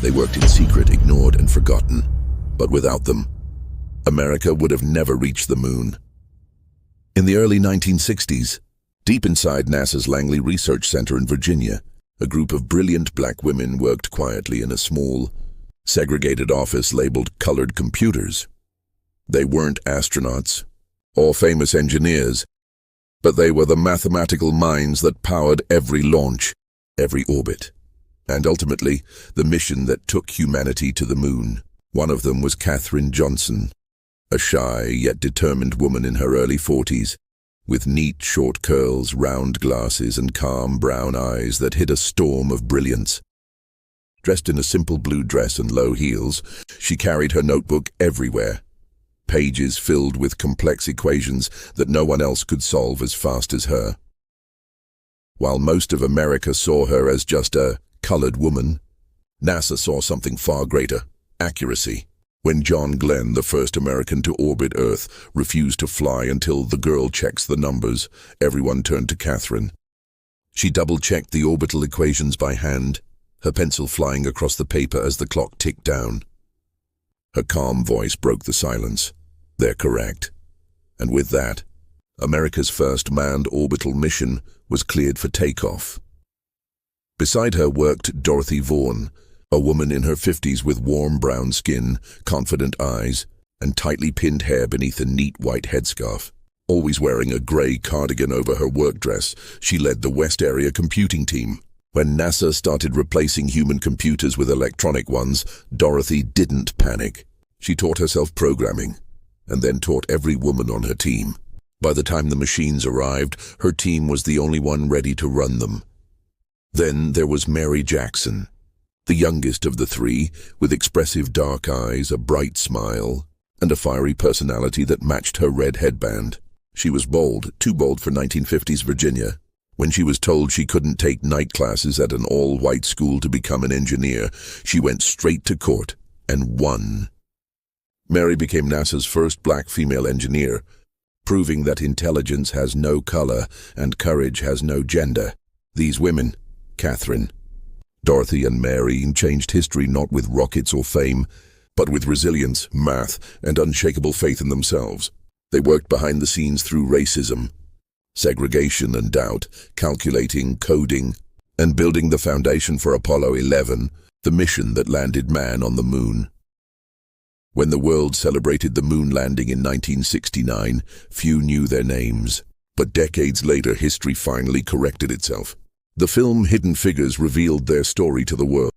They worked in secret, ignored and forgotten. But without them, America would have never reached the moon. In the early 1960s, deep inside NASA's Langley Research Center in Virginia, a group of brilliant black women worked quietly in a small, segregated office labeled colored computers. They weren't astronauts or famous engineers, but they were the mathematical minds that powered every launch, every orbit, and ultimately the mission that took humanity to the moon. One of them was Katherine Johnson, a shy yet determined woman in her early 40s, with neat short curls, round glasses and calm brown eyes that hid a storm of brilliance. Dressed in a simple blue dress and low heels, she carried her notebook everywhere, pages filled with complex equations that no one else could solve as fast as her. While most of America saw her as just a colored woman, NASA saw something far greater: accuracy. When John Glenn, the first American to orbit Earth, refused to fly until the girl checks the numbers, everyone turned to Katherine. She double-checked the orbital equations by hand, her pencil flying across the paper as the clock ticked down. Her calm voice broke the silence. "They're correct." And with that, America's first manned orbital mission was cleared for takeoff. Beside her worked Dorothy Vaughan, a woman in her 50s with warm brown skin, confident eyes, and tightly pinned hair beneath a neat white headscarf. Always wearing a grey cardigan over her work dress, she led the West Area computing team. When NASA started replacing human computers with electronic ones, Dorothy didn't panic. She taught herself programming, and then taught every woman on her team. By the time the machines arrived, her team was the only one ready to run them. Then there was Mary Jackson, the youngest of the three, with expressive dark eyes, a bright smile, and a fiery personality that matched her red headband. She was bold, too bold for 1950s Virginia. When she was told she couldn't take night classes at an all-white school to become an engineer, she went straight to court and won. Mary became NASA's first black female engineer, proving that intelligence has no color and courage has no gender. These women, Katherine, Dorothy and Mary, changed history not with rockets or fame, but with resilience, math, and unshakable faith in themselves. They worked behind the scenes through racism, segregation and doubt, calculating, coding, and building the foundation for Apollo 11, the mission that landed man on the moon. When the world celebrated the moon landing in 1969, few knew their names. But decades later, history finally corrected itself. The film Hidden Figures revealed their story to the world.